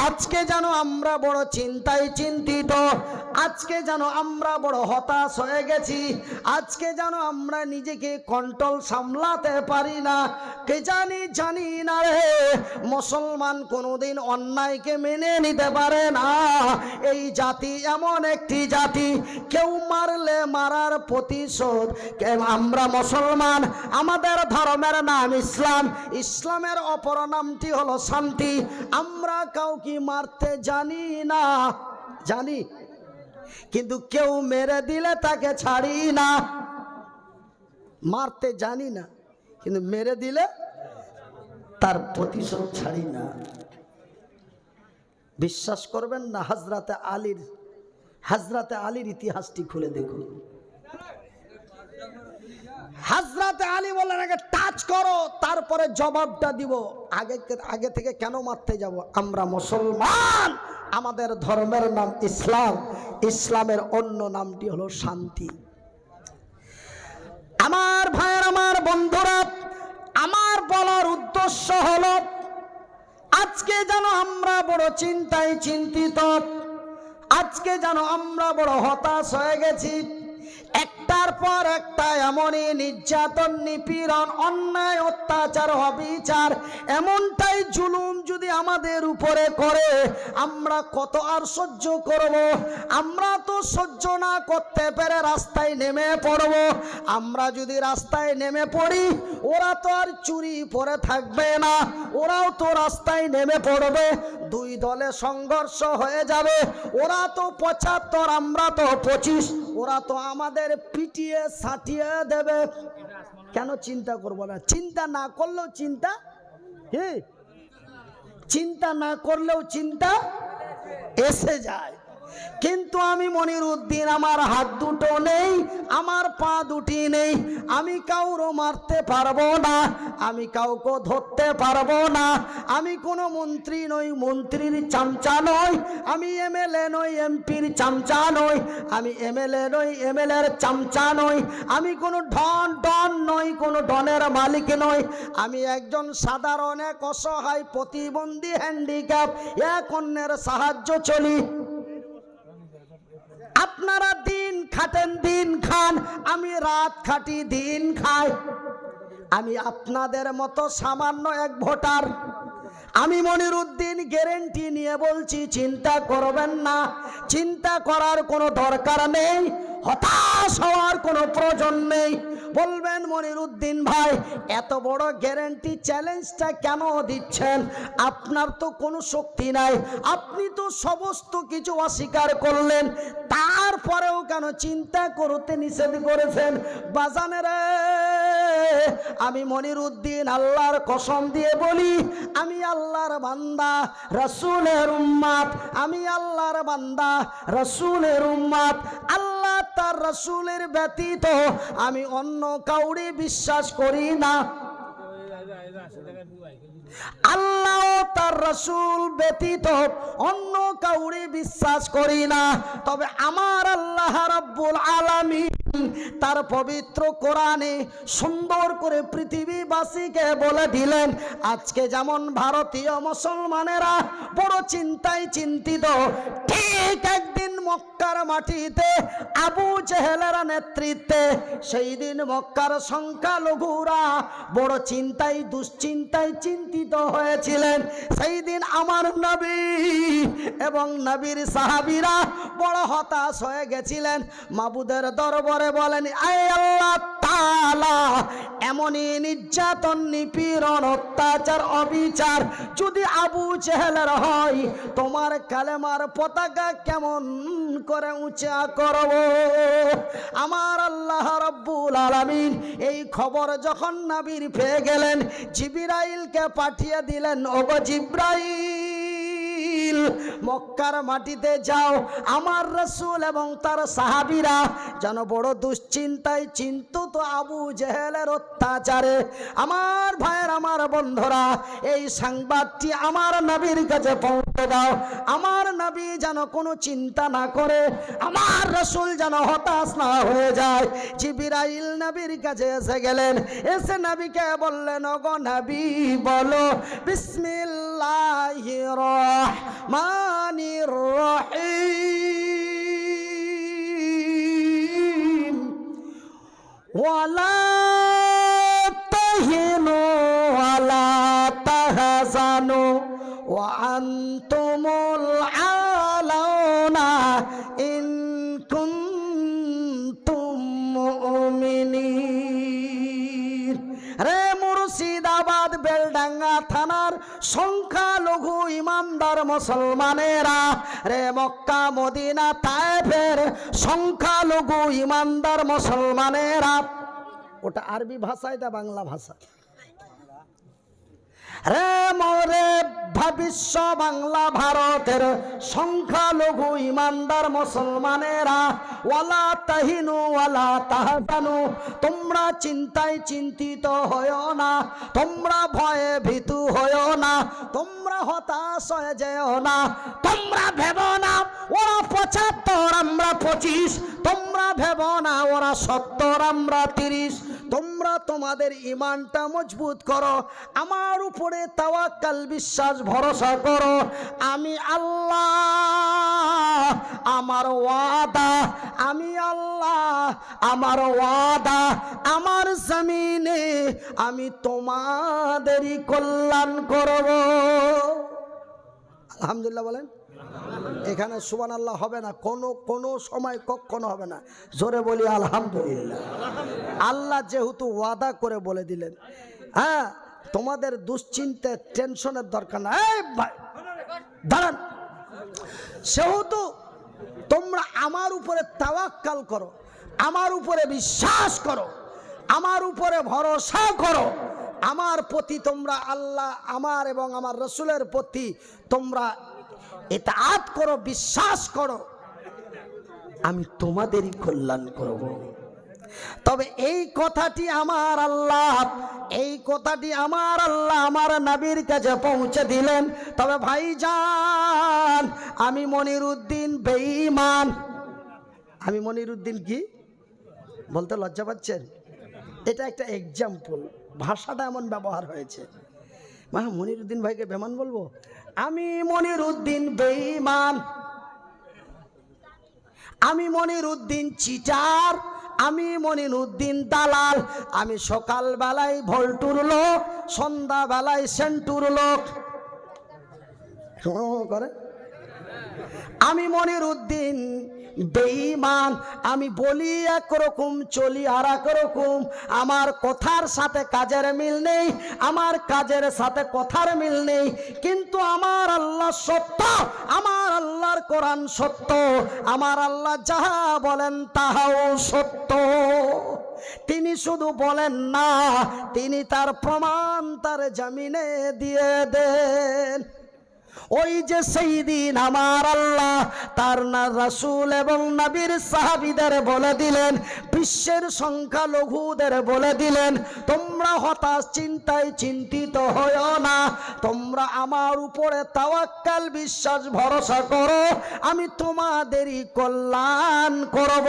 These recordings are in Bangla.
আজকে যেন আমরা বড় চিন্তায় চিন্তিত, আজকে যেন আমরা বড় হতাশ হয়ে গেছি, আজকে যেন আমরা নিজেকে কন্ট্রোল সামলাতে পারি না। কে জানি না রে, মুসলমান কোনোদিন অন্যায়কে মেনে নিতে পারে না। এই জাতি এমন একটি জাতি, কেউ মারলে মারার প্রতিশোধ। আমরা মুসলমান, আমাদের ধর্মের নাম ইসলাম, ইসলামের অপর নামটি হলো শান্তি। আমরা কাউকে মারতে জানি না, জানি, কিন্তু কেউ মেরে দিলে তাকে ছাড়ি না। মারতে জানি না, কিন্তু মেরে দিলে তার প্রতিশোধ ছাড়ি না। বিশ্বাস করবেন না, হযরতে আলীর ইতিহাসটি খুলে দেখুন। হযরতে আলী বললেন আগে টাচ করো, তারপরে জবাবটা দিব। আগে থেকে কেন মারতে যাব? আমরা মুসলমান, আমাদের ধর্মের নাম ইসলাম, ইসলামের অন্য নামটি হলো শান্তি। আমার ভাইয়ের, আমার বন্ধুরা, আমার বলার উদ্দেশ্য হলো আজকে যেন আমরা বড় চিন্তায় চিন্তিত, আজকে যেন আমরা বড় হতাশ হয়ে গেছি। একটার পর একটা এমনই নির্যাতন, নিপীড়ন, অন্যায়, অত্যাচার, অবিচার, এমনটাই জুলুম যদি আমাদের উপরে করে, আমরা কত আর সহ্য করব? আমরা তো সহ্য না করতে পেরে রাস্তায় নেমে পড়ব। আমরা যদি রাস্তায় নেমে পড়ি, ওরা তো আর চুরি পরে থাকবে না, ওরাও তো রাস্তায় নেমে পড়বে। দুই দলে সংঘর্ষ হয়ে যাবে। ওরা তো ৭৫, আমরা তো ২৫, ওরা তো আমাদের পিটিয়ে সাটিয়ে দেবে। কেন চিন্তা করব না? চিন্তা না করলেও চিন্তা, চিন্তা না করলেও চিন্তা এসে যায়। কিন্তু আমি মনিরউদ্দিন, আমার হাত দুটো নেই, আমার পা দুটি নেই, আমি কাউকে মারতে পারবো না, আমি কাউকে ধরতে পারবো না। আমি কোনো মন্ত্রী নই, মন্ত্রীর চামচা নই, আমি এমএলএ নই, এমপির চামচা নই, আমি এমএলএ নই, এমএলএর চামচা নই, আমি কোনো ডন নই, কোনো ডনের মালিক নই। আমি একজন সাধারণ, এক অসহায়, প্রতিবন্ধী, হ্যান্ডিক্যাপ, এক অন্যের সাহায্য চলি। আপনারা দিন খাটেন, দিন খান, আমি রাত খাটি, দিন খাই। আমি আপনাদের মতো সামান্য এক ভোটার। আমি মনিরউদ্দিন গ্যারেন্টি নিয়ে বলছি, চিন্তা করবেন না, চিন্তা করার কোনো দরকার নেই, হতাশ হওয়ার কোনো প্রয়োজন নেই। বলবেন মনিরউদ্দিন ভাই এত বড় গ্যারেন্টি, চ্যালেঞ্জটা কেন দিচ্ছেন? আপনার তো কোনো শক্তি নাই, আপনি তো সমস্ত কিছু অস্বীকার করলেন, তারপরেও কেন চিন্তা করতে নিষেধ করেছেন? বাজানেরা, আমি মনিরউদ্দিন আল্লাহর কসম দিয়ে বলি, আমি আল্লাহর বান্দা, রাসূলের উম্মত, আমি আল্লাহর বান্দা, রাসূলের উম্মত। আল্লাহ তার রাসূলের ব্যতীত আমি অন্য কাউরে বিশ্বাস করি না। আল্লাহ তার রাসূল ব্যতীত অন্য কাউরে বিশ্বাস করি না। তবে আমার আল্লাহ রাব্বুল আলামিন তার পবিত্র কোরআনে সুন্দর করে পৃথিবীবাসীকে বলে দিলেন, আজকে যেমন ভারতীয় মুসলমানেরা বড় চিন্তায় চিন্তিত, ঠিক একদিন মক্কার মাটিতে আবু জেহেলের নেতৃত্বে সেই দিন মক্কার সংখ্যালঘুরা বড় চিন্তায়, দুশ্চিন্তায় চিন্তিত হয়েছিলেন। সেই দিন আমার নবী এবং নবীর সাহাবীরা বড় হতাশ হয়ে গেছিলেন। মাবুদের দরবারে বলেন, আয় আল্লাহ তাআলা, এমনই নির্যাতন, নিপীড়ন, অত্যাচার, অবিচার যদি আবু জেহেলের হয়, তোমার কালেমার পতাকা কেমন করে উঁচা করব? আমার আল্লাহ রাব্বুল আলামিন এই খবর যখন নবীর পেয়ে গেলেন, জিবরাইলকে পাঠিয়ে দিলেন, ওগো জিবরাইল, মক্কার মাটিতে যাও, আমার রাসূল এবং তার সাহাবীরা যেন বড় দুশ্চিন্তায় চিন্তিত আবু জেহেলের অত্যাচারে। আমার ভাইয়ের, আমার বন্ধুরা, এই সংবাদটি আমার নবীর কাছে পৌঁছে দাও। আমার নবী যেন কোনো চিন্তা না করে, আমার রাসূল যেন হতাশ না হয়ে যায়। জিবরাইল নবীর কাছে এসে গেলেন, এসে নবীকে বললেন, ওগো নবী, বলো বিসমিল্লাহির রহমানির রহমানির রহিম ওয়ালা তাহিনু ওয়ালা তাহজানু ওয়া আনতুমুল আলাউনা ইন কুনতুম মুমিনিন। রে মুর্শিদাবাদ বেলডাঙ্গা থানার সংখ্যালঘু ইমানদার মুসলমানেরা, রে মক্কা মদিনা তায়েফের সংখ্যালঘু ইমানদার মুসলমানেরা, ওটা আরবি ভাষা, এটা বাংলা ভাষা। রে মোরে ভবিষ্য বাংলা ভারতের সংখ্যালঘু ইমানদার মুসলমানেরা, ওয়ালা তাহিনু ওয়ালা তাহজানু, তোমরা চিন্তায় চিন্তিত হয়ো না, তোমরা ভয়ে ভীতু হয়ো না, তোমরা হতাশ হয়ে যেও না, তোমরা ভেবো না ওরা 75 আমরা 25, তোমরা ভেবো না ওরা 70 আমরা 30, তোমরা তোমাদের ঈমানটা মজবুত করো, আমার উপরে তাওয়াক্কাল বিশ্বাস ভরসা করো। আমি আল্লাহ আমার ওয়াদা, আমি আল্লাহ আমার ওয়াদা, আমার জমিনে আমি তোমাদেরই কল্যাণ করব। আলহামদুলিল্লাহ বলেন। এখানে সুবহানাল্লাহ হবে না, কোনো সময় কখনো হবে না। জোরে বলি আলহামদুলিল্লাহ। আল্লাহ যেহেতু ওয়াদা করে বলে দিলেন, হ্যাঁ তোমাদের দুশ্চিন্তা টেনশনের দরকার না। এই ভাই দাঁড়ান, সেহেতু তোমরা আমার উপরে তাওয়াক্কাল করো, আমার উপরে বিশ্বাস করো, আমার উপরে ভরসা করো, আমার প্রতি তোমরা আল্লাহ আমার এবং আমার রসুলের প্রতি তোমরা ইতাআত করো, বিশ্বাস করো, আমি তোমাদেরই কল্যাণ করব। তবে এই কথাটি আমার আল্লাহ, এই কথাটি আমার আল্লাহ আমার নবীর কাছে পৌঁছে দিলেন। তবে ভাইজান, আমি মনিরুদ্দিন বেঈমান। আমি মনিরুদ্দিন কি বলতে লজ্জা পাচ্ছেন? এটা একটা এক্সাম্পল, ভাষাটা এমন ব্যবহার হয়েছে। মানে মনিরুদ্দিন ভাইকে বেমান বলবো? আমি মনিরুদ্দিন বেঈমান, আমি মনিরুদ্দিন চিটার, আমি মনিরুদ্দিন দালাল, আমি সকাল বেলায় ভল্টুর লোক, সন্ধ্যা বেলায় সেন্টুর লোক করে। আমি মনিরুদ্দিন বেঈমান, আমি বলি একরকম চলি আর একরকম, আমার কথার সাথে কাজের মিল নেই, আমার কাজের সাথে কথার মিল নেই। কিন্তু আমার আল্লাহ সত্য, আমার আল্লাহর কোরআন সত্য, আমার আল্লাহ যাহা বলেন তাহাও সত্য। তিনি শুধু বলেন না, তিনি তার প্রমাণ তার জমিনে দিয়ে দেন। ওই যে সেই দিন আমার আল্লাহ তার না রাসূল এবং নবীর সাহাবীদের বলে দিলেন, বিশ্বের সংখ্যালঘুদের বলে দিলেন, তোমরা হতাশ চিন্তায় চিন্তিত হয়ো না, তোমরা আমার উপরে তাওয়াক্কাল বিশ্বাস ভরসা করো, আমি তোমাদেরই কল্যাণ করব।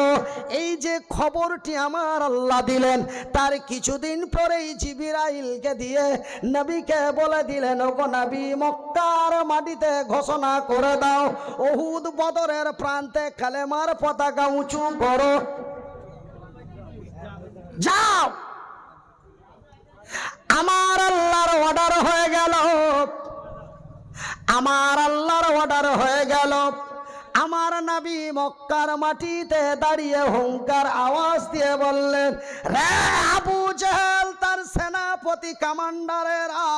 এই যে খবরটি আমার আল্লাহ দিলেন, তার কিছুদিন পরেই জিবরাইলকে দিয়ে নবীকে বলে দিলেন, ওগো নবী, মক্কার মাটিতে ঘোষণা করে দাও, উহুদ বদরের প্রান্তে কালেমার পতাকা উঁচু করো, যাও। আমার আল্লাহর অর্ডার হয়ে গেল, আমার আল্লাহর অর্ডার হয়ে গেল। আমার নবী মক্কার মাটিতে দাঁড়িয়ে হুঙ্কার আওয়াজ দিয়ে বললেন, রে আবু জেহেল, তার সেনাপতি কমান্ডারেরা,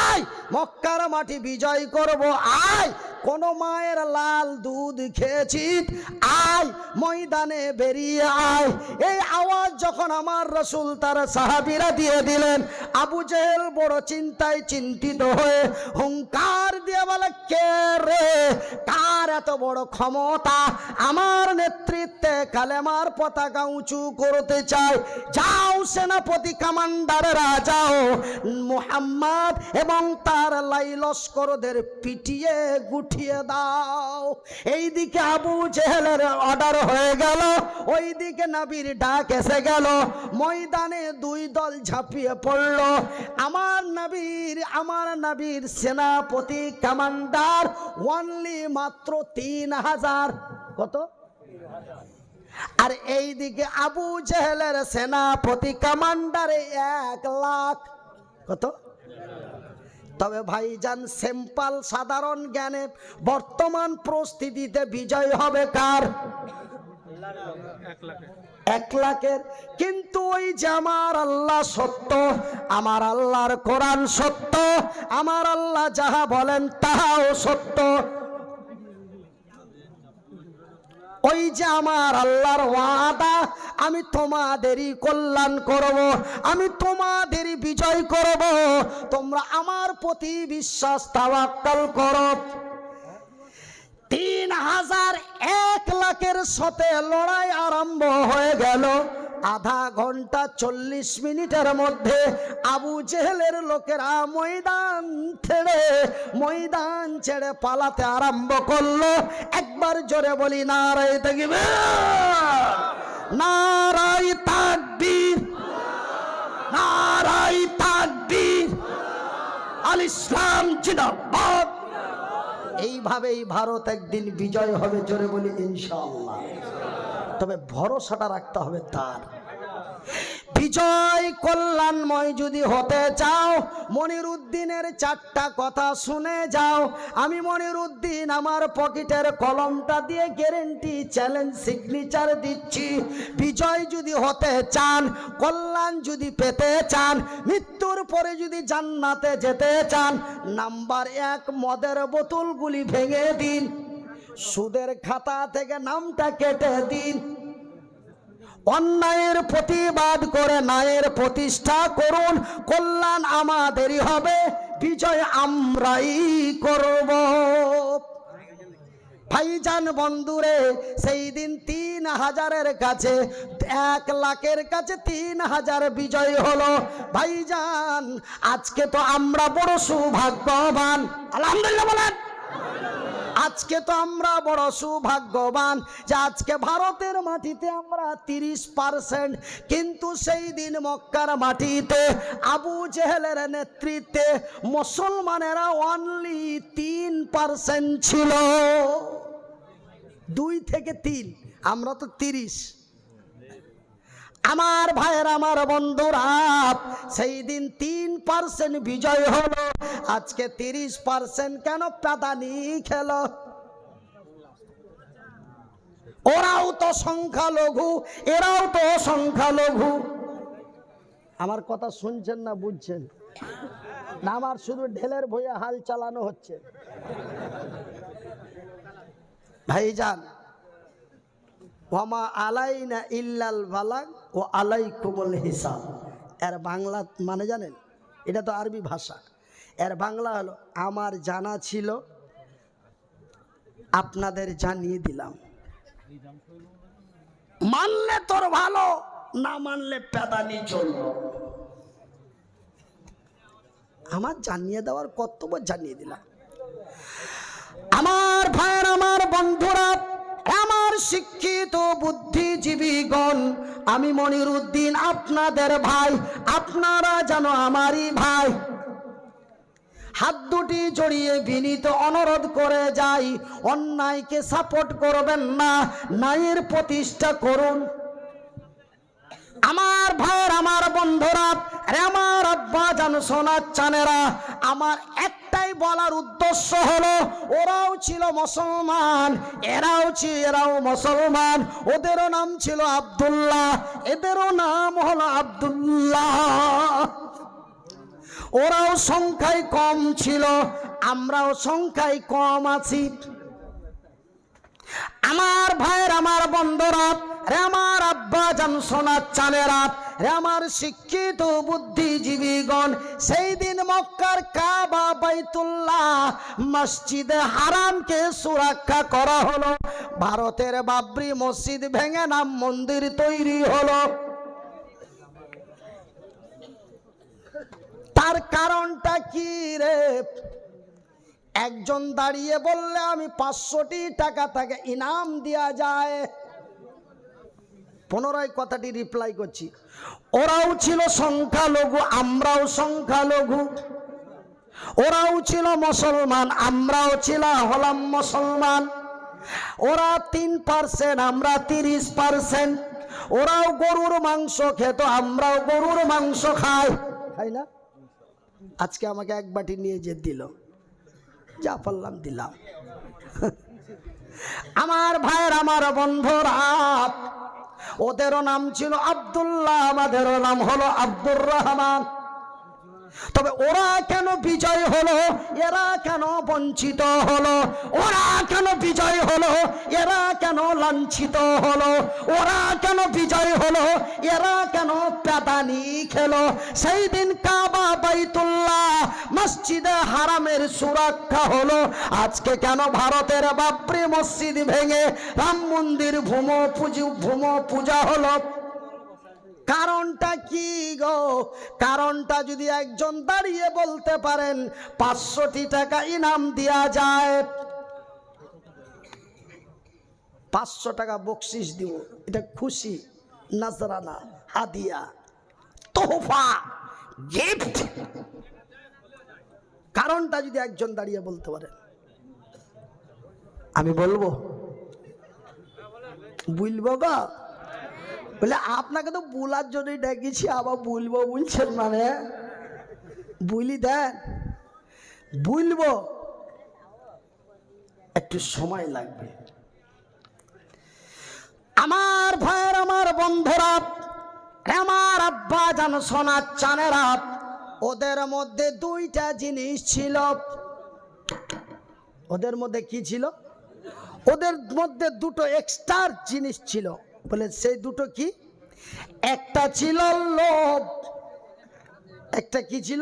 আয় মক্কার মাটি বিজয় করব, আয় কোন মায়ের লাল দুধ খেয়েছিস, আয় ময়দানে বেরিয়ে আয়। এই আওয়াজ যখন আমার রাসূল তার সাহাবীরা দিয়ে দিলেন, আবু জেহেল বড় চিন্তায় চিন্তিত হয়ে হুঙ্কার দিয়ে বলে, কে রে, কার এত বড় ক্ষমতা, আমার নেতৃত্বে কালেমার পতাকা উঁচু করতে চায়। যাও সেনাপতি কমান্ডাররা যাও, মুহাম্মদ এবং তার লাই লস্করদের পিটিয়ে গুটিয়ে দাও। এইদিকে আবু জেহেলের অর্ডার হয়ে গেল, ওইদিকে নবীর ডাক এসে গেল। ময়দানে দুই দল ঝাঁপিয়ে পড়ল। আমার নবীর সেনাপতি কমান্ডার অনলি মাত্র 3000। কত? আর এইদিকে আবু জেহেলের সেনাপতি কমান্ডারে 1 লাখ। কত? তবে ভাইজান সিম্পল সাধারণ জ্ঞানে বর্তমান পরিস্থিতিতে বিজয় হবে কার? 1 লাখের। কিন্তু ওই যে আমার আল্লাহ সত্য, আমার আল্লাহর কোরআন সত্য, আমার আল্লাহ যাহা বলেন তাহাও সত্য। ওই যে আমার আল্লাহর ওয়াদা, আমি তোমাদেরই কল্যাণ করব, আমি তোমাদেরই বিজয় করব, তোমরা আমার প্রতি বিশ্বাস তাওয়াক্কুল করো। 3000 1 লাখের সাথে লড়াই আরম্ভ হয়ে গেল। আধা ঘন্টা 40 মিনিটের মধ্যে আবু জেহেলের লোকেরা ময়দান ছেড়ে পালাতে আরম্ভ করলো। একবার জোরে বলি নারায়ে তাকবীর, নারায়ে তাকবীর, নারায়ে তাকবীর, আল ইসলাম জিন্দাবাদ। এইভাবেই ভারত একদিন বিজয় হবে, জোরে বলি ইনশাআল্লাহ। তবে ভরসাটা রাখতে হবে তার। বিজয় কল্যাণময় যদি হতে চাও, মনিরুদ্দিনের 4টা কথা শুনে যাও। আমি মনিরুদ্দিন আমার পকেটের কলমটা দিয়ে গ্যারেন্টি, চ্যালেঞ্জ, সিগনেচার দিচ্ছি। বিজয় যদি হতে চান, কল্যাণ যদি পেতে চান, মৃত্যুর পরে যদি জান্নাতে যেতে চান, নাম্বার 1 মদের বোতলগুলি ভেঙে দিন, সুদের খাতা থেকে নামটা কেটে দিন, অন্যায়ের প্রতিবাদ করে ন্যায়ের প্রতিষ্ঠা করুন। কল্যাণ আমাদেরই হবে, বিজয় আমরাই করব। ভাইজান বন্ধুরে, সেই দিন 3000-এর কাছে 1 লাখের কাছে 3000 বিজয় হলো। ভাইজান আজকে তো আমরা বড় সৌভাগ্যবান, আলহামদুলিল্লাহ বলেন। আজকে তো আমরা বড় সৌভাগ্যবান যে আজকে ভারতের মাটিতে আমরা 30%, কিন্তু সেই দিন মক্কার মাটিতে আবু জেহেলের নেতৃত্বে মুসলমানেরা অনলি 3% ছিল। 2 থেকে 3, আমরা তো 30। আমার ভাইয়ের, আমার বন্ধুরা, সেই দিন 3% বিজয় হলো। আজকে 30% কেন প্রাধানী খেল? ওরাও তো সংখ্যালঘু, এরাও তো সংখ্যালঘু। আমার কথা শুনছেন না বুঝছেন না? আমার শুধু ঢেলের ভয়ে হাল চালানো হচ্ছে। ভাইজান, ওয়ামা আলাইনা ইল্লাল বালাগ ও আলাইকুমুল হিসাব। এর বাংলা মানে জানেন? এটা তো আরবি ভাষা। এর বাংলা হলো, আমার জানা ছিল আপনাদের জানিয়ে দিলাম, মানলে তোর ভালো, না মানলে পেদানি চলল। আমার জানিয়ে দেওয়ার কর্তব্য জানিয়ে দিলাম। আমার ভাইয়ের, আমার বন্ধুরা, আমার শিক্ষিত বুদ্ধিজীবীগণ, আমি মনিরুদ্দিন আপনাদের ভাই, আপনারা যেন আমারই ভাই। হাত দুটি জড়িয়ে বিনীত অনুরোধ করে যাই, অন্যায়কে সাপোর্ট করবেন না, ন্যায়ের প্রতিষ্ঠা করুন। আমার ভাইয়ের, আমার বন্ধুরা, আমার আব্বা জান, সোনার চানেরা, আমার একটাই বলার উদ্দেশ্য হলো, ওরাও ছিল মুসলমান, এরাও মুসলমান। ওদেরও নাম ছিল আব্দুল্লাহ, এদেরও নাম হলো আব্দুল্লাহ। ওরাও সংখ্যায় কম ছিল, আমরাও সংখ্যায় কম আছি। আমার ভাইয়ের, আমার বন্ধুরা, আমার আব্বা জান, সোনার চানেরা, হে আমার শিক্ষিত বুদ্ধিজীবীগণ, সেই দিন মক্কার কাবা, বাইতুল্লাহ, মসজিদে হারামকে সুরক্ষা করা হলো। ভারতের বাবরি মসজিদ ভেঙে নাম মন্দির তৈরি হলো। তার কারণটা কি রে? একজন দাঁড়িয়ে বললে আমি 500 টাকা তাকে ইনাম দেয়া যায়। পুনরায় কথাটি রিপ্লাই করছি, ওরাও ছিল সংখ্যালঘু, আমরাও সংখ্যালঘু। ওরাও ছিল মুসলমান, আমরাও হলাম মুসলমান। ওরা 3%, আমরা 30%। ওরাও গরুর মাংস খেত, আমরাও গরুর মাংস খাই, তাই না? আজকে আমাকে এক বাটি নিয়ে যে দিল, যা পারলাম দিলাম। আমার ভাইয়ের, আমার বন্ধুরা, ওদেরও নাম ছিল আব্দুল্লাহ, আমাদেরও নাম হলো আব্দুর রহমান। তবে ওরা কেন বিজয় হলো, এরা কেন বঞ্চিত হলো? ওরা কেন বিজয় হলো, এরা কেন লাঞ্ছিত হলো? ওরা কেন বিজয় হলো, এরা কেন প্যাদানি খেলো? সেই দিন কাবা, বাইতুল্লাহ, মসজিদে হারামের সুরক্ষা হলো। আজকে কেন ভারতের বাবরি মসজিদ ভেঙে রাম মন্দির ভূম পূজা হলো? কারণটা কি গো? কারণটা যদি একজন দাঁড়িয়ে বলতে পারেন 500 টাকা ইনাম দেয়া যায়, 500 টাকা বকশিস দিব, এটা খুশি, নজরানা, হাদিয়া, তোহফা, গিফট। কারণটা যদি একজন দাঁড়িয়ে বলতে পারেন, আমি বলবো, বলবো গো। বলে আপনাকে তো বলার জন্যই ডেকেছি, আবার বলবো বলছেন, মানে বলি দেন, বলবো, একটু সময় লাগবে। আমার ভাইয়ের, আমার বন্ধুরা, আমার আব্বা জান, সোনার চানেরা, ওদের মধ্যে 2টা জিনিস ছিল। ওদের মধ্যে কি ছিল? ওদের মধ্যে 2টো এক্সট্রা জিনিস ছিল। বলে সেই 2টো কি? একটা ছিল লোভ। একটা কি ছিল?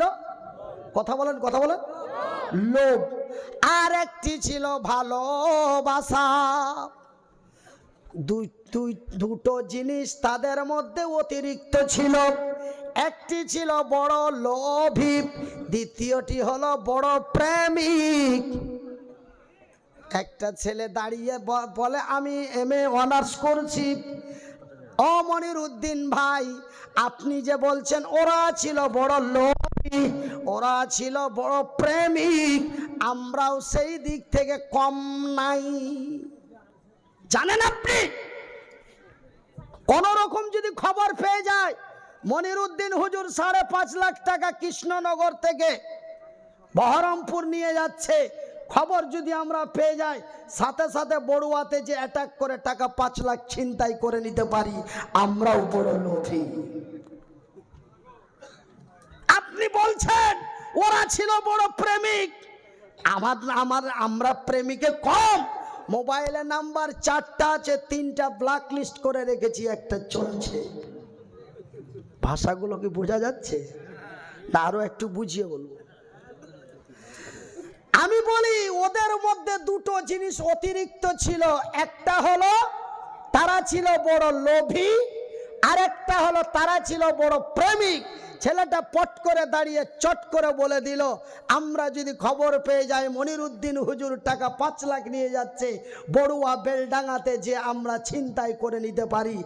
কথা বলেন, কথা বলেন। লোভ। আর একটি ছিল ভালোবাসা। দুটো জিনিস তাদের মধ্যে অতিরিক্ত ছিল। একটি ছিল বড় লোভী, দ্বিতীয়টি হলো বড় প্রেমিক। একটা ছেলে দাঁড়িয়ে বলে আমি MA অনার্স করছি। ও মনিরউদ্দিন ভাই, আপনি যে বলছেন ওরা ছিল বড় লোভী, ওরা ছিল বড় প্রেমিক, আমরাও সেই দিক থেকে কম নাই। জানেন আপনি, কোন রকম যদি খবর পেয়ে যায় মনিরউদ্দিন হুজুর 5.5 লাখ টাকা কৃষ্ণনগর থেকে বহরমপুর নিয়ে যাচ্ছে, খবর যদি আমরা পেয়ে যাই, সাথে সাথে বড়ুয়াতে যে অ্যাটাক করে টাকা 5 লাখ ছিনতাই করে নিতে পারি, আমরাও বড় লোভী। আপনি বলছেন ওরা ছিল বড় প্রেমিক, আমরা প্রেমিকে কম। মোবাইলে নাম্বার 4টা আছে, 3টা ব্ল্যাক লিস্ট করে রেখেছি, একটা চলছে। ভাষাগুলো কি বোঝা যাচ্ছে না? আরো একটু বুঝিয়ে বলবো। আমি বলি ওদের মধ্যে 2টো জিনিস অতিরিক্ত ছিল। একটা হলো তারা ছিল বড় লোভী, আর একটা হলো তারা ছিল বড় প্রেমিক। ছেলেটা পট করে দাঁড়িয়ে চট করে বলে দিল, আমরা যদি খবর পেয়ে যাই মনিরউদ্দিন হুজুর টাকা 5 লাখ নিয়ে যাচ্ছে বড়ুয়া বেলডাঙ্গাতে, যে আমরা ছিনতাই করে নিতে পারি,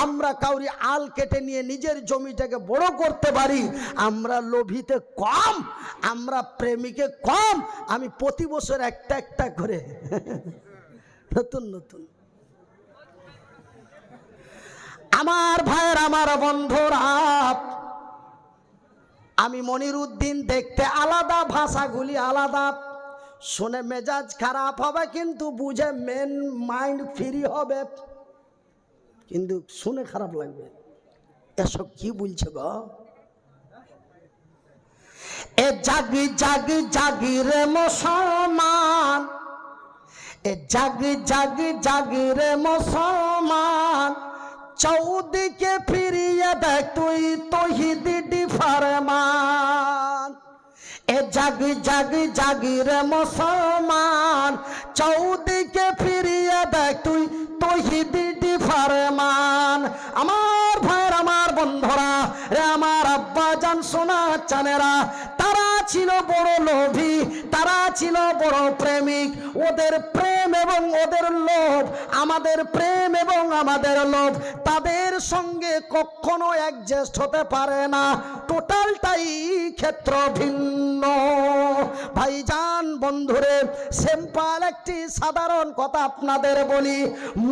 আমরা কাউরি আল কেটে নিয়ে নিজের জমিটাকে বড় করতে পারি, আমরা লোভীতে কম, আমরা প্রেমিকে কম। আমি প্রতি বছর একটা একটা করে নতুন নতুন। আমার ভাইয়ের, আমার বন্ধুরা, আমি মনিরউদ্দিন দেখতে আলাদা, ভাষাগুলি আলাদা, শুনে মেজাজ খারাপ হবে কিন্তু বুঝে মেন মাইন্ড ফ্রি হবে, কিন্তু শুনে খারাপ লাগবে। এসব কি বলছে গো? এ জাগি জাগি জাগি রে মুসলমান, এ জাগি জাগি জাগি রে মুসলমান, চৌদিকে ফিরিয়ে দেখ তুই তৌহিদি ফরমান। এ জাগি জাগি জাগি রে মুসলমান, চৌদিকে ফিরিয়ে দেখ তুই তৌহিদি ফরমান। আমার ভাইয়ের, আমার বন্ধুরা রে, আমার আব্বা জান সোনা চানেরা, তারা ছিল বড় লোভী, তারা ছিল বড় প্রেমিক। ওদের প্রেম এবং ওদের লোভ, আমাদের প্রেম এবং আমাদের লোভ তাদের সঙ্গে কখনো অ্যাডজাস্ট হতে পারে না, টোটালটাই ক্ষেত্র ভিন্ন। ভাইজান বন্ধুরে, সিম্পল একটি সাধারণ কথা আপনাদের বলি,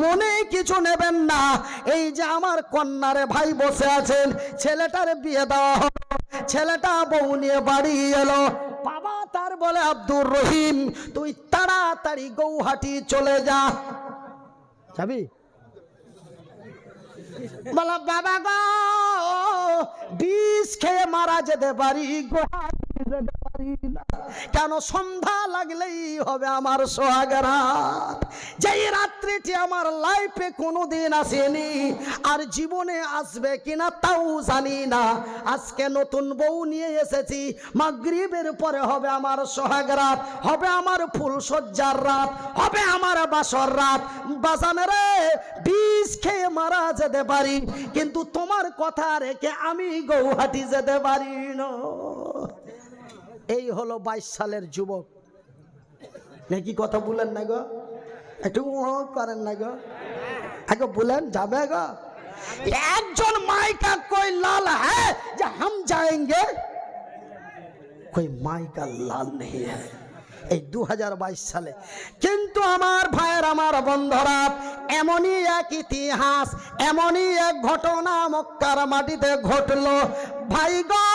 মনে কিছু নেবেন না। এই যে আমার কন্যারে ভাই বসে আছেন, ছেলেটার বিয়ে দেওয়া হলো, ছেলেটা বউ নিয়ে বাড়ি এলো। বাবা তার বলে, আব্দুর রহিম তুই তাড়াতাড়ি গৌহাটি চলে যা। যাবি? বলা বাবা গো, বিষ খেয়ে মারা যেতে পারি, গৌহাটি যেতে পারি না। কেন? সন্ধ্যা লাগলেই হবে আমার সোহাগ রাত, যেই রাত্রিটি আমার লাইফে কোনোদিন আসেনি, আর জীবনে আসবে কিনা তাও জানি না। আজকে নতুন বউ নিয়ে এসেছি, মাগরিবের পরে হবে আমার সোহাগ রাত, হবে আমার ফুলসজ্জার রাত, হবে আমার বাসর রাত। বাজানে রে, বিষ খেয়ে মারা যেতে পারি, কিন্তু তোমার কথা রেখে আমি গৌহাটি যেতে পারি না। এই হলো 22 সালের যুবক। নাকি কথা বলেন না গো? একটু করেন না গো? আগে বলেন যাবে গো? একজন মাইকা কই লাল হ্যাঁ যে হাম যাएंगे, कोई মাইকা লাল नहीं है। এই 2022 সালে কিন্তু আমার ভাইয়ের, আমার বন্ধুরা, এমনই এক ইতিহাস, এমনই এক ঘটনা মক্কার মাটিতে ঘটলো। ভাই গো,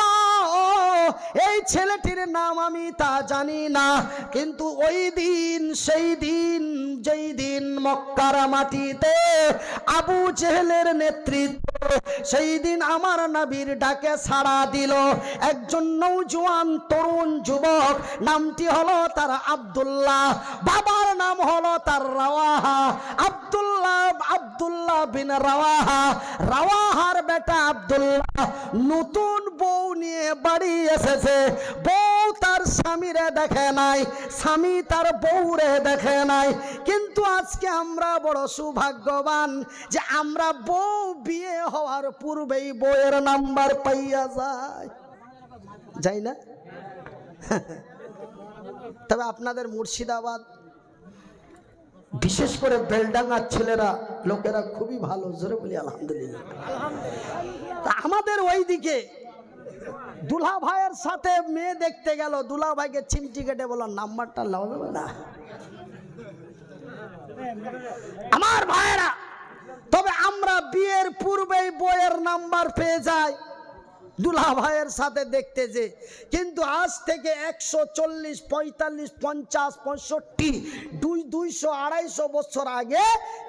এই ছেলেটির নাম আমি তা জানি না, কিন্তু ওই দিন, সেই দিন, যেই দিন মক্কার মাটিতে আবু জেহেলের নেতৃত্ব, সেই দিন আমার নবীর ডাকে সাড়া দিল একজন নওজোয়ান তরুণ যুবক, নামটি হলো তার আব্দুল্লাহ, বাবার নাম হলো তার রাওয়াহা। আব্দুল্লাহ বিন রাওয়াহা, রাওয়াহার বেটা আব্দুল্লাহ নতুন বউ নিয়ে বাড়ি এসেছে। বউ তার স্বামীরে দেখে নাই, স্বামী তার বউরে দেখে নাই। কিন্তু আজকে আমরা বড় সৌভাগ্যবান যে আমরা বউ বিয়ে হওয়ার পূর্বেই বউয়ের নাম্বার পাইয়া যাই না? তবে আপনাদের মুর্শিদাবাদ, বিশেষ করে বেলডাঙ্গার ছেলেরা, লোকেরা খুবই ভালো, জোরে বলি আলহামদুলিল্লাহ। আমাদের ওই দিকে দুলা ভাইয়ের সাথে মেয়ে দেখতে গেল, দুলা ভাইকে চিমটি কেটে বলল নাম্বারটা লাও না আমার ভাইয়েরা। তবে আমরা বিয়ের পূর্বেই বইয়ের নাম্বার পেয়ে যাই দুলা ভাইয়ের সাথে দেখতে যে। কিন্তু আজ থেকে 140, 45, 50, 65, 200, 250 বছর আগে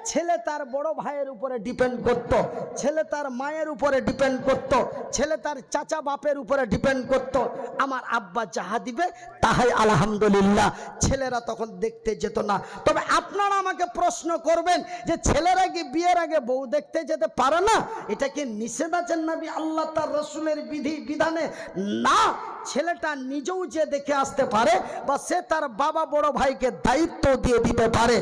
ছেলে তার বড় ভাইয়ের উপরে ডিপেন্ড করত, ছেলে তার মায়ের উপরে ডিপেন্ড করত, ছেলে তার চাচা বাপের উপরে ডিপেন্ড করত। আমার আব্বা যাহা দিবে তাহাই আলহামদুলিল্লাহ। ছেলেরা তখন দেখতে যেত না। তবে আপনারা আমাকে প্রশ্ন করবেন যে ছেলেরা কি বিয়ের আগে বউ দেখতে যেতে পারে না? এটা কি নিষেধ আছেন নবী আল্লাহ তার রসুলের বিধানে? না, ছেলেটা নিজেও যে দেখে আসতে পারে, বা সে তার বাবা বড় ভাইকে দায়িত্ব দিয়ে দিতে পারে।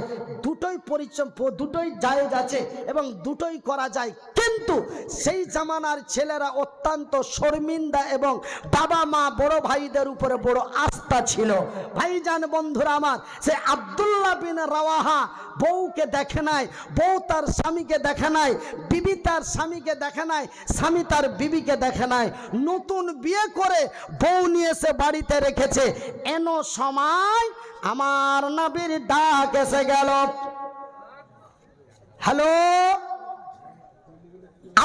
দুটোই পরিশ্রম, দুটোই জায়েজ আছে এবং দুটোই করা যায়। কিন্তু সেই জামানার ছেলেরা অত্যন্ত শর্মিন্দা এবং বাবা মা বড় ভাইদের উপরে বড় আস্থা ছিল। ভাইজান বন্ধুরা আমার, সে আব্দুল্লাহ বিন রাওয়াহা বউকে দেখে নাই, বউ তার স্বামীকে দেখে নাই, বিবি তার স্বামীকে দেখে নাই, স্বামী তার বিবিকে দেখে নাই। নতুন বিয়ে করে বউ নিয়ে এসে বাড়িতে রেখেছে। এন সময় আমার নবীর ডাক এসে গেল, হ্যালো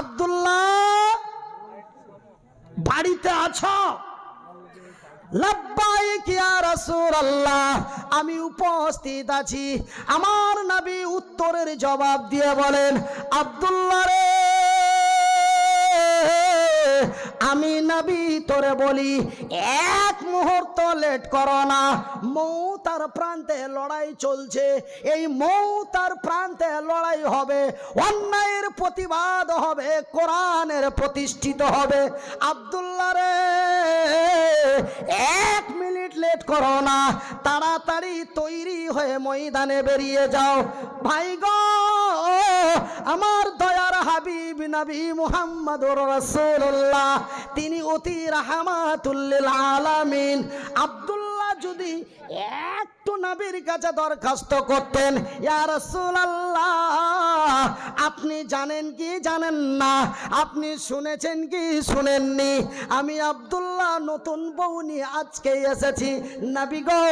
আব্দুল্লাহ, বাড়িতে আছো? লাব্বাইক ইয়া রাসূলুল্লাহ, আমি উপস্থিত আছি। আমার নবী উত্তরের জবাব দিয়ে বলেন, আব্দুল্লাহ রে, আমি নবী তোরে বলি, এক মুহূর্ত মতো লেট করো না, মৌতার প্রান্তে লড়াই চলছে, এই মৌতার প্রান্তে লড়াই হবে, অন্যায়ের প্রতিবাদ হবে, কোরআনের প্রতিষ্ঠিত হবে। আব্দুল্লাহ রে, 1 মিনিট লেট করো না, তাড়াতাড়ি তৈরি হয়ে ময়দানে বেরিয়ে যাও। ভাই গো, আমার দয়ার হাবিব নবী মুহাম্মদুর রাসূলুল্লাহ, তিনি অতি রাহমাতুল লিল আলামিন। আব্দুল্লাহ যদি একটু নবীর কাছে দরখাস্ত করতেন, ইয়া রাসূলুল্লাহ, আপনি জানেন কি জানেন না, আপনি শুনেছেন কি শুনেননি, আমি আব্দুল্লাহ নতুন বউ নিয়ে আজকে এসেছি, নবী গো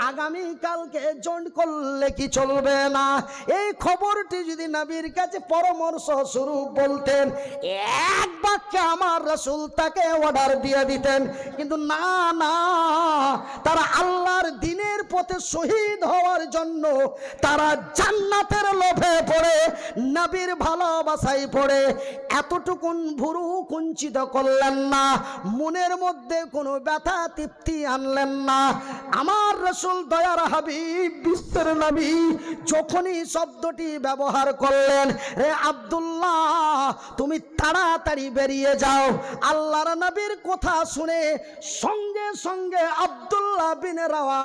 আগামী কালকে জয়েন করলে কি চলবে না? এই খবরটি যদি নবীর কাছে পরামর্শ স্বরূপ বলতেন, এক বাক্যে আমার রাসূল তাকে অর্ডার দিয়ে দিতেন। কিন্তু না না, তারা আল্লাহর দ্বীনের পথে শহীদ হওয়ার জন্য তারা জান্নাতের লোভে পড়ে, নবীর ভালোবাসায় পড়ে এতটুকুন ভুরু কুঞ্চিত করলেন না, মনের মধ্যে কোনো ব্যথা তৃপ্তি আনলেন না। আমার রাসূল দয়ার হাবিব বিশ্বের নবী যখনই শব্দটি ব্যবহার করলেন, রে আব্দুল্লাহ তুমি তাড়াতাড়ি বেরিয়ে যাও, আল্লাহর নবীর কথা শুনে সঙ্গে সঙ্গে আব্দুল্লাহ বিন রাওয়া